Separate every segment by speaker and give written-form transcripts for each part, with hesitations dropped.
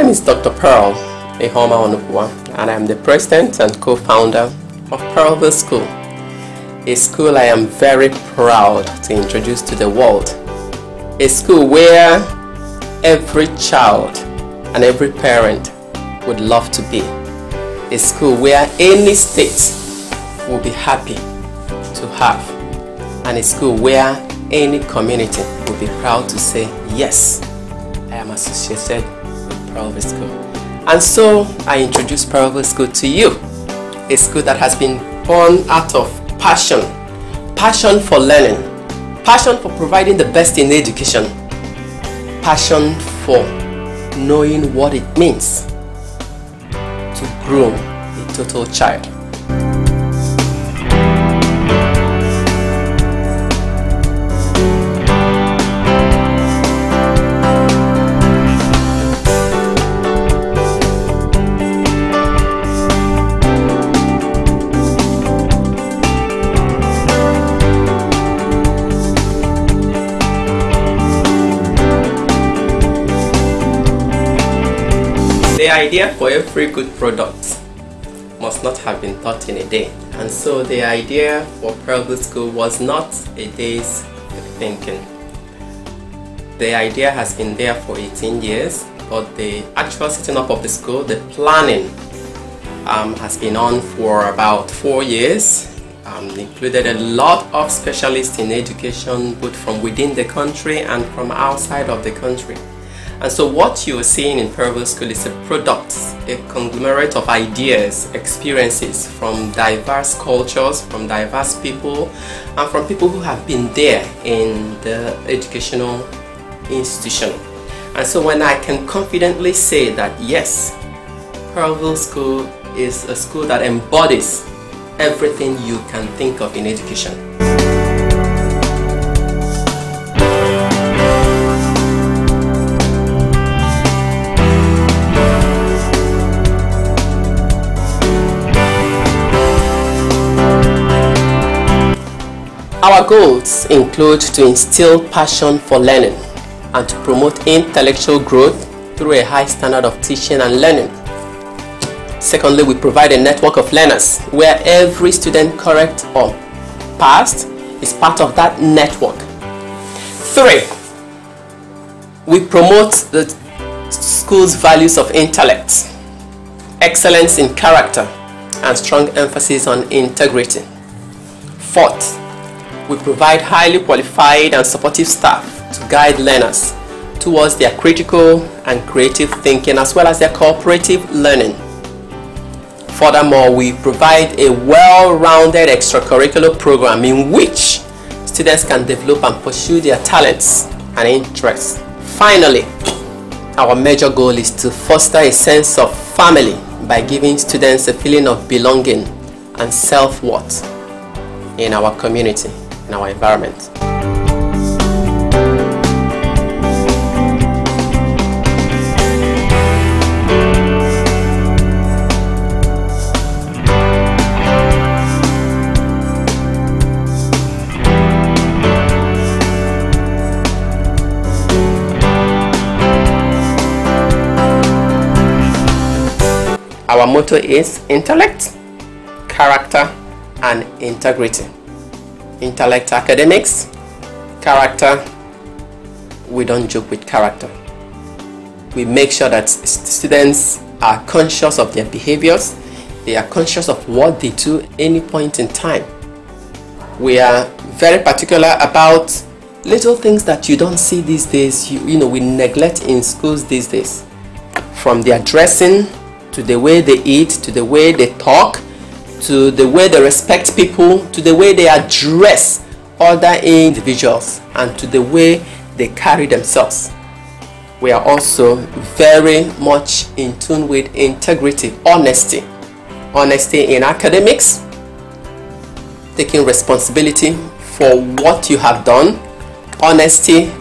Speaker 1: name is Dr. Pearl Ihoma Onukwa, and I'm the president and co-founder of Pearlville School, a school I am very proud to introduce to the world. A school where every child and every parent would love to be. A school where any state will be happy to have. And a school where any community will be proud to say, yes, I am associated with Pearlville School. And so I introduce Pearlville School to you. A school that has been born out of passion. Passion for learning. Passion for providing the best in education. Passion for knowing what it means to grow a total child. The idea for every good product must not have been thought in a day, and so the idea for Pearlville School was not a day's thinking. The idea has been there for 18 years, but the actual setting up of the school, the planning, has been on for about 4 years. Included a lot of specialists in education, both from within the country and from outside of the country. And so what you are seeing in Pearlville School is a product, a conglomerate of ideas, experiences from diverse cultures, from diverse people, and from people who have been there in the educational institution. And so when I can confidently say that yes, Pearlville School is a school that embodies everything you can think of in education. Our goals include to instill passion for learning and to promote intellectual growth through a high standard of teaching and learning. Secondly, we provide a network of learners where every student, correct or passed, is part of that network. 3, we promote the school's values of intellect, excellence in character, and strong emphasis on integrity. 4th, we provide highly qualified and supportive staff to guide learners towards their critical and creative thinking as well as their cooperative learning. Furthermore, we provide a well-rounded extracurricular program in which students can develop and pursue their talents and interests. Finally, our major goal is to foster a sense of family by giving students a feeling of belonging and self-worth in our community, in our environment. Our motto is intellect, character, and integrity. Intellect, academics; character, we don't joke with character. We make sure that students are conscious of their behaviors, they are conscious of what they do at any point in time. We are very particular about little things that you don't see these days, we neglect in schools these days. From their dressing, to the way they eat, to the way they talk, to the way they respect people, to the way they address other individuals, and to the way they carry themselves. We are also very much in tune with integrity, honesty. Honesty in academics, taking responsibility for what you have done. Honesty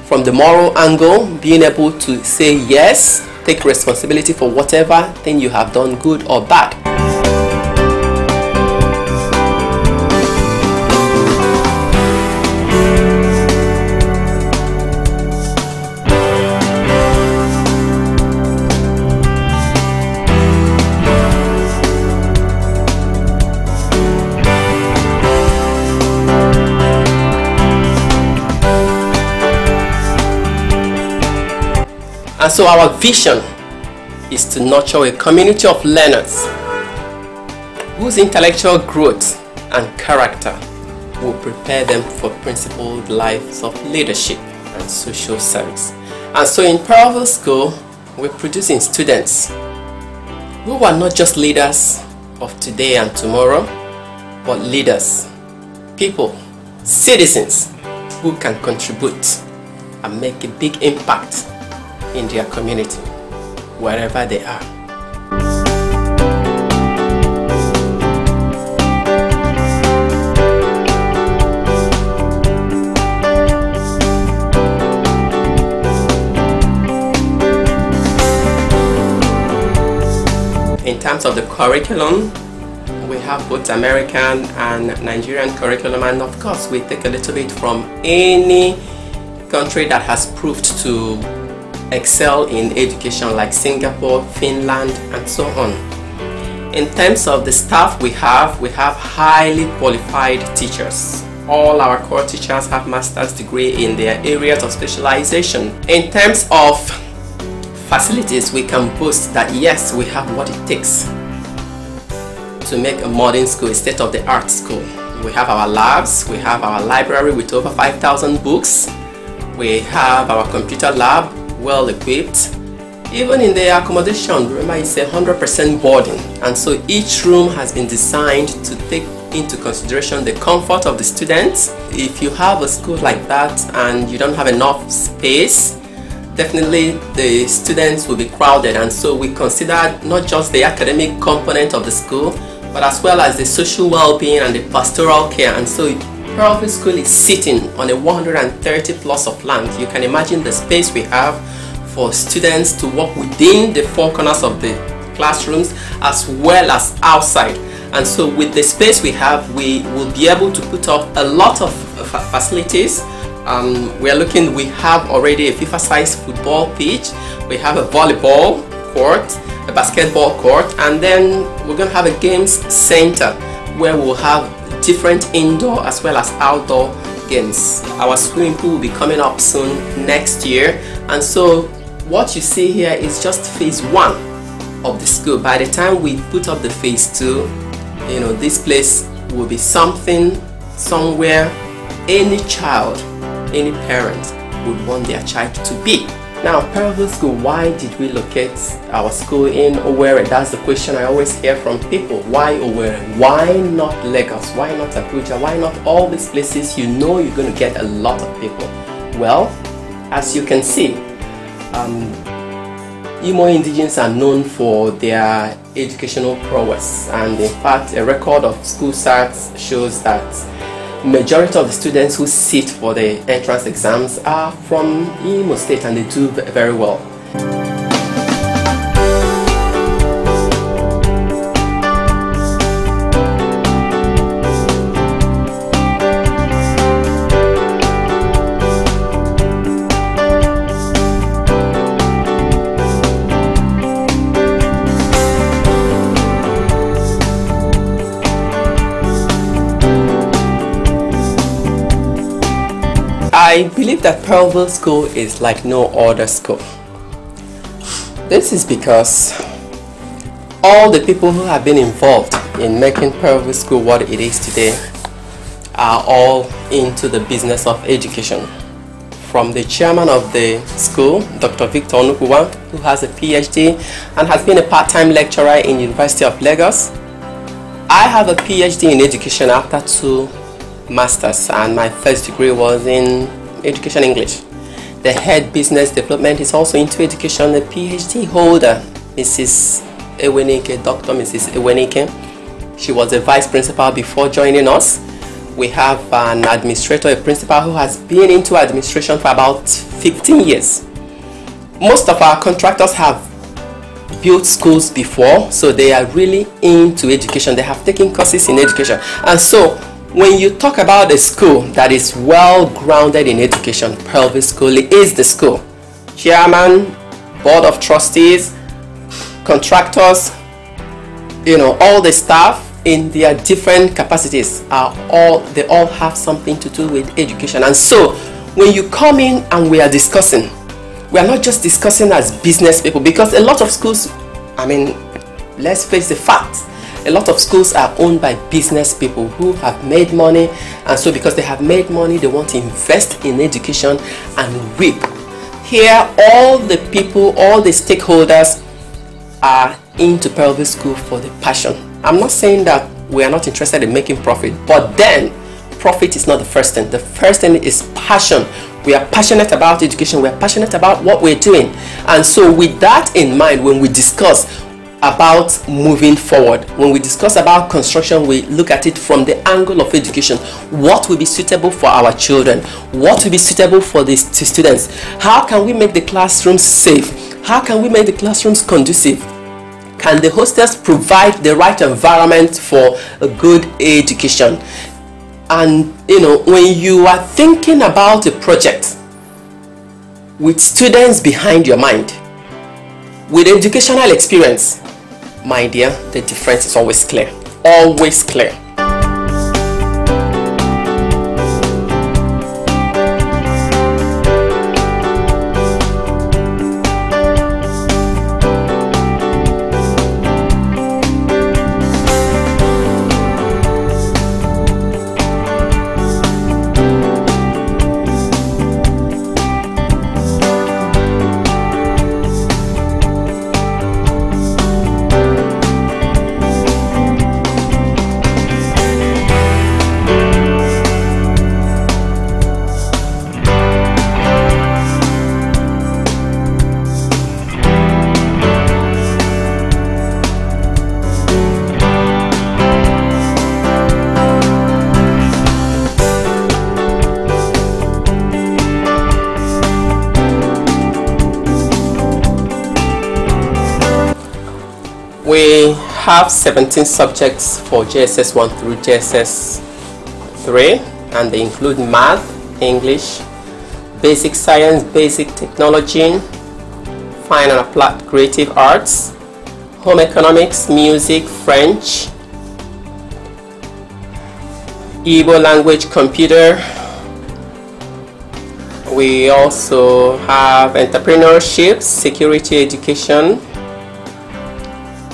Speaker 1: from the moral angle, being able to say yes, take responsibility for whatever thing you have done, good or bad. And so our vision is to nurture a community of learners whose intellectual growth and character will prepare them for principled lives of leadership and social service. And so in Pearlville School, we're producing students who are not just leaders of today and tomorrow, but leaders, people, citizens who can contribute and make a big impact in their community, wherever they are. In terms of the curriculum, we have both American and Nigerian curriculum, and of course we take a little bit from any country that has proved to excel in education, like Singapore, Finland, and so on. In terms of the staff we have highly qualified teachers. All our core teachers have master's degree in their areas of specialization. In terms of facilities, we can boast that yes, we have what it takes to make a modern school, a state-of-the-art school. We have our labs, we have our library with over 5,000 books, we have our computer lab, well equipped. Even in the accommodation, remember it's 100% boarding, and so each room has been designed to take into consideration the comfort of the students. If you have a school like that and you don't have enough space, definitely the students will be crowded, and so we consider not just the academic component of the school, but as well as the social well-being and the pastoral care. And so Pearlville School is sitting on a 130 plus of land. You can imagine the space we have for students to work within the four corners of the classrooms as well as outside. And so with the space we have, we will be able to put up a lot of facilities. We have already a FIFA-sized football pitch, we have a volleyball court, a basketball court, and then we're going to have a games center where we'll have different indoor as well as outdoor games. Our swimming pool will be coming up soon next year, and so what you see here is just phase 1 of the school. By the time we put up the phase 2, this place will be something, somewhere any child, any parent would want their child to be. Now, Pearlville School, why did we locate our school in Owerri? That's the question I always hear from people. Why Owerri? Why not Lagos? Why not Abuja? Why not all these places you know you're going to get a lot of people? Well, as you can see, Imo indigenes are known for their educational prowess, and in fact a record of school stats shows that majority of the students who sit for the entrance exams are from Imo State, and they do very well. I believe that Pearlville School is like no other school. This is because all the people who have been involved in making Pearlville School what it is today are all into the business of education. From the chairman of the school, Dr. Victor Onukuwa, who has a PhD and has been a part-time lecturer in University of Lagos. I have a PhD in education after 2 masters, and my first degree was in education English. The head business development is also into education, a PhD holder, Mrs. Ewenike, Dr. Mrs. Ewenike. She was a vice principal before joining us. We have an administrator, a principal who has been into administration for about 15 years. Most of our contractors have built schools before, so they are really into education. They have taken courses in education, and so when you talk about a school that is well grounded in education, Pearlville School is the school. Chairman, board of trustees, contractors, all the staff in their different capacities they all have something to do with education. And so when you come in and we are discussing We are not just discussing as business people, because a lot of schools, I mean, let's face the facts, a lot of schools are owned by business people who have made money, and so because they have made money, they want to invest in education and reap. Here, all the people, all the stakeholders are into Pearlville School for the passion. I'm not saying that we are not interested in making profit, but then profit is not the first thing. The first thing is passion. We are passionate about education. We are passionate about what we're doing. And so with that in mind, when we discuss about moving forward, when we discuss about construction, we look at it from the angle of education. What will be suitable for our children? What will be suitable for the students? How can we make the classrooms safe? How can we make the classrooms conducive? Can the hostels provide the right environment for a good education? And when you are thinking about a project with students behind your mind, with educational experience, my dear, the difference is always clear. Always clear. We have 17 subjects for JSS 1 through JSS 3, and they include math, English, basic science, basic technology, fine and applied creative arts, home economics, music, French, Igbo language, computer. We also have entrepreneurship, security education,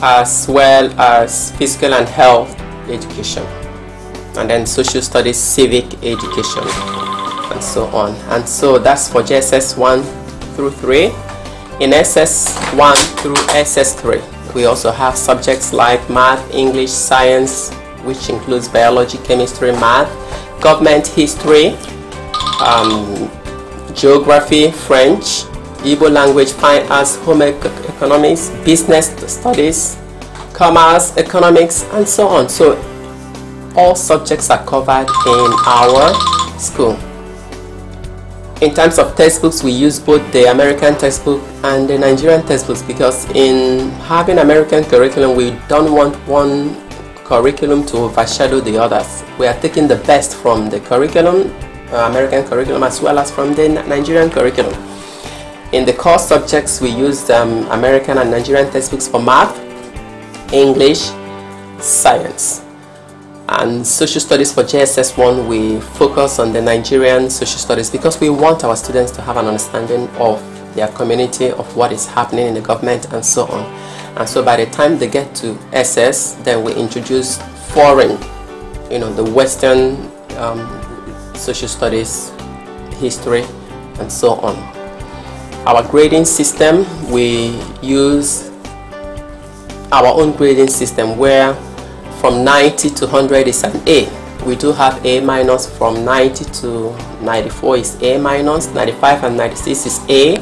Speaker 1: as well as physical and health education, and then social studies, civic education, and so on. And so that's for JSS 1 through 3. In SS 1 through SS 3, we also have subjects like math, English, science, which includes biology, chemistry, math, government history, geography, French, Igbo language, fine arts, home economics, business studies, commerce, economics, and so on. So all subjects are covered in our school. In terms of textbooks, we use both the American textbook and the Nigerian textbooks, because in having American curriculum, we don't want one curriculum to overshadow the others. We are taking the best from the curriculum, American curriculum, as well as from the Nigerian curriculum. In the core subjects, we use American and Nigerian textbooks for math, English, science. And social studies for JSS 1, we focus on the Nigerian social studies because we want our students to have an understanding of their community, of what is happening in the government, and so on. And so by the time they get to SS, then we introduce foreign, the Western social studies, history, and so on. Our grading system, we use our own grading system where from 90 to 100 is an A. We do have A minus. From 90 to 94 is A minus, 95 and 96 is A,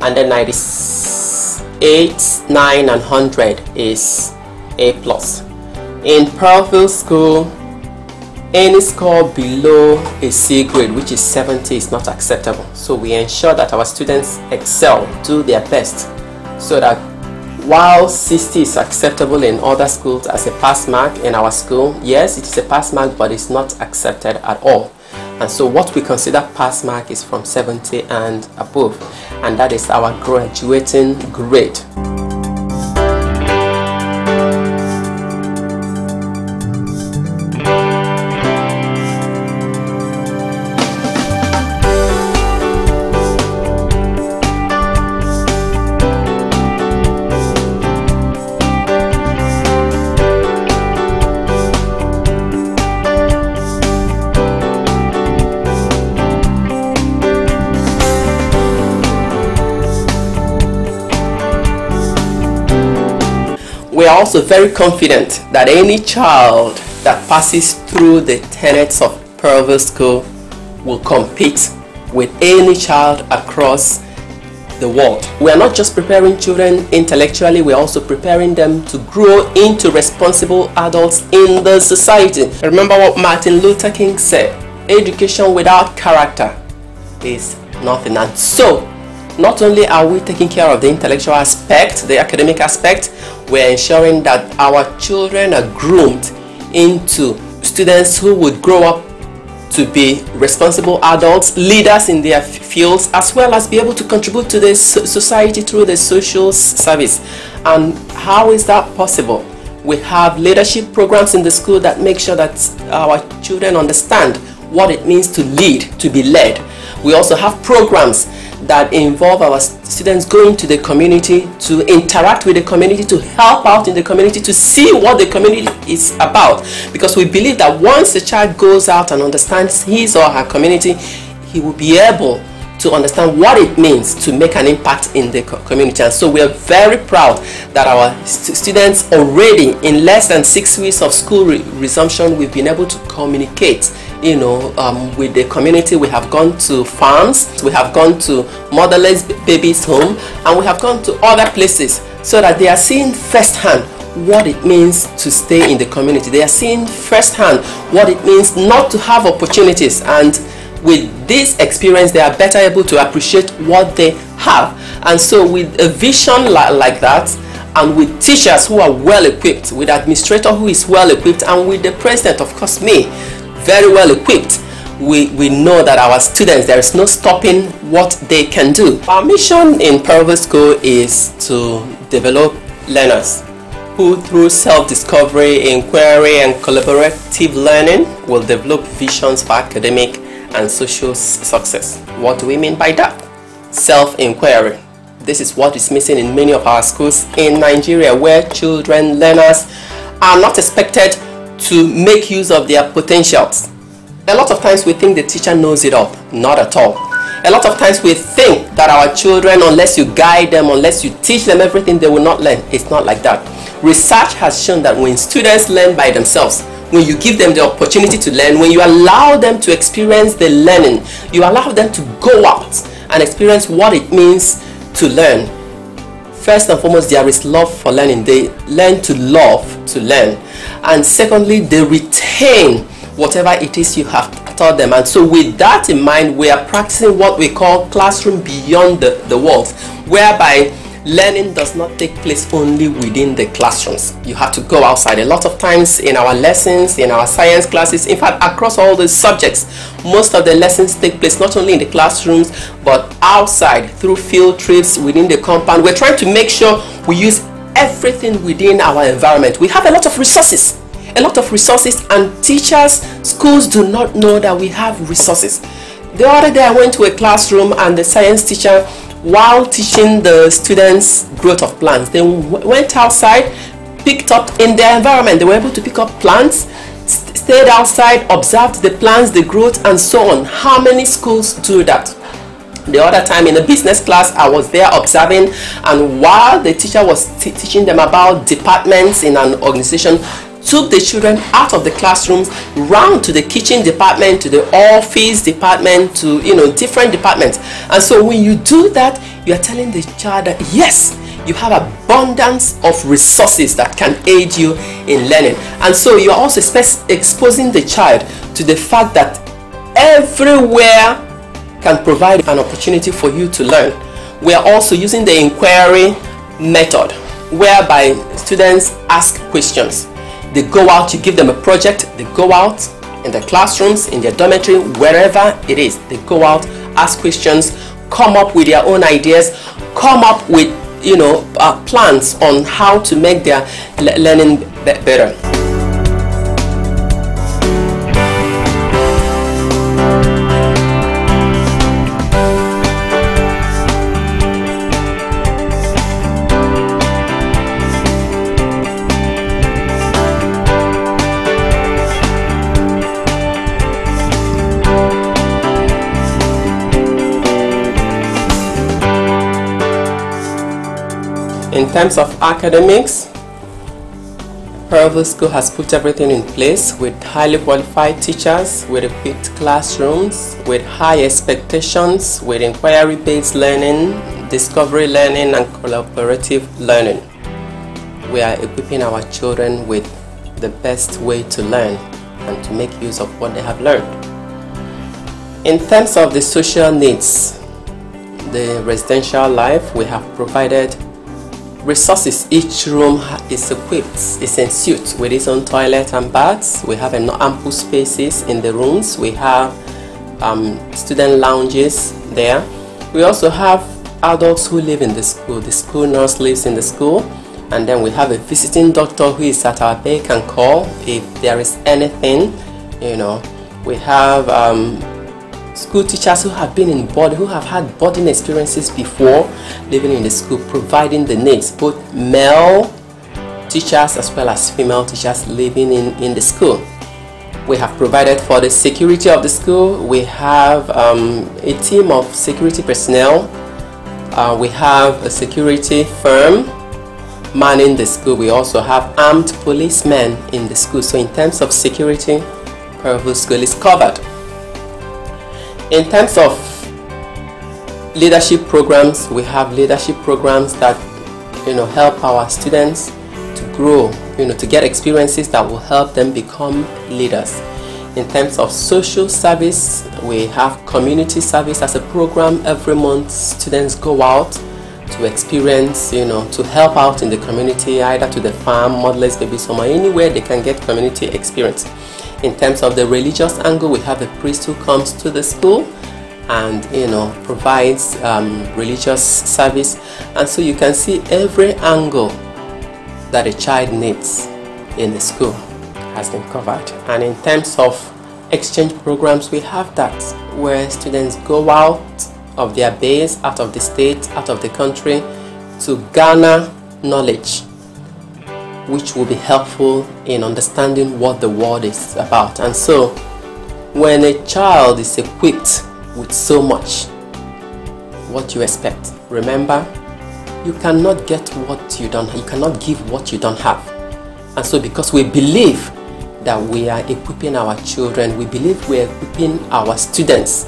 Speaker 1: and then 98, 9 and 100 is A plus. In Pearlville School, any score below a C grade, which is 70, is not acceptable. So we ensure that our students excel, do their best, so that while 60 is acceptable in other schools as a pass mark, in our school, yes, it is a pass mark, but it's not accepted at all. And so what we consider pass mark is from 70 and above, and that is our graduating grade. We are also very confident that any child that passes through the tenets of Pearlville School will compete with any child across the world. We are not just preparing children intellectually, we are also preparing them to grow into responsible adults in the society. Remember what Martin Luther King said, education without character is nothing. And so, not only are we taking care of the intellectual aspect, the academic aspect, we're ensuring that our children are groomed into students who would grow up to be responsible adults, leaders in their fields, as well as be able to contribute to the society through the social service. And how is that possible? We have leadership programs in the school that make sure that our children understand what it means to lead, to be led. We also have programs that involve our students going to the community, to interact with the community, to help out in the community, to see what the community is about. Because we believe that once a child goes out and understands his or her community, he will be able to understand what it means to make an impact in the community. And so we are very proud that our students already, in less than 6 weeks of school resumption, we've been able to communicate with the community. We have gone to farms, we have gone to motherless babies' home, and we have gone to other places so that they are seeing firsthand what it means to stay in the community. They are seeing firsthand what it means not to have opportunities, and with this experience they are better able to appreciate what they have. And so with a vision like that, and with teachers who are well equipped, with administrator who is well equipped, and with the president, of course me, very well equipped, we know that our students, there is no stopping what they can do. Our mission in Pearlville School is to develop learners who, through self-discovery, inquiry, and collaborative learning, will develop visions for academic and social success. What do we mean by that? Self-inquiry. This is what is missing in many of our schools in Nigeria, where children, learners are not expected to make use of their potentials. A lot of times we think the teacher knows it all. Not at all. A lot of times we think that our children, unless you guide them, unless you teach them everything, they will not learn. It's not like that. Research has shown that when students learn by themselves, when you give them the opportunity to learn, when you allow them to experience the learning, you allow them to go out and experience what it means to learn. First and foremost, there is love for learning. They learn to love to learn. And secondly, they retain whatever it is you have taught them. And so with that in mind, we are practicing what we call classroom beyond the walls, whereby learning does not take place only within the classrooms. You have to go outside. A lot of times in our lessons, in our science classes, in fact across all the subjects, most of the lessons take place not only in the classrooms but outside through field trips within the compound. We're trying to make sure we use everything within our environment. We have a lot of resources, and teachers, schools do not know that we have resources. The other day I went to a classroom, and the science teacher, while teaching the students growth of plants, they went outside, picked up in their environment, they were able to pick up plants, stayed outside, observed the plants, the growth, and so on. How many schools do that? The other time in a business class, I was there observing, and while the teacher was teaching them about departments in an organization, took the children out of the classrooms, round to the kitchen department, to the office department, to different departments. And so when you do that, you are telling the child that yes, you have abundance of resources that can aid you in learning. And so you are also exposing the child to the fact that everywhere can provide an opportunity for you to learn. We are also using the inquiry method, whereby students ask questions. They go out, you give them a project, they go out in their classrooms, in their dormitory, wherever it is. They go out, ask questions, come up with their own ideas, come up with plans on how to make their learning better. In terms of academics, Pearlville School has put everything in place with highly qualified teachers, with equipped classrooms, with high expectations, with inquiry-based learning, discovery learning, and collaborative learning. We are equipping our children with the best way to learn and to make use of what they have learned. In terms of the social needs, the residential life, we have provided resources. Each room is equipped, is ensuite with its own toilet and baths. We have ample spaces in the rooms. We have student lounges there. We also have adults who live in the school. The school nurse lives in the school, and then we have a visiting doctor who is at our beck and call if there is anything. We have school teachers who have been who have had boarding experiences before living in the school, providing the needs, both male teachers as well as female teachers living in the school. We have provided for the security of the school. We have a team of security personnel. We have a security firm manning the school. We also have armed policemen in the school. So in terms of security, Pearlville School is covered. In terms of leadership programs, we have leadership programs that help our students to grow, to get experiences that will help them become leaders. In terms of social service, we have community service as a program. Every month students go out to experience, to help out in the community, either to the farm, motherless babies home, or anywhere they can get community experience. In terms of the religious angle, we have a priest who comes to the school and provides religious service. And so you can see every angle that a child needs in the school has been covered. And in terms of exchange programs, we have that where students go out of their base, out of the state, out of the country, to garner knowledge which will be helpful in understanding what the world is about. And so when a child is equipped with so much, what you expect? Remember, you cannot get what you don't have. You cannot give what you don't have. And so because we believe that we are equipping our children, we believe we are equipping our students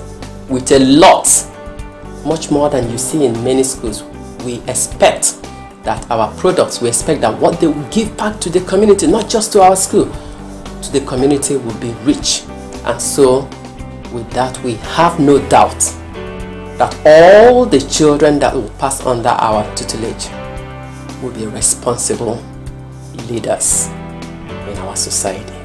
Speaker 1: with a lot, much more than you see in many schools. We expect that our products, we expect that what they will give back to the community, not just to our school, to the community, will be rich. And so with that, we have no doubt that all the children that will pass under our tutelage will be responsible leaders in our society.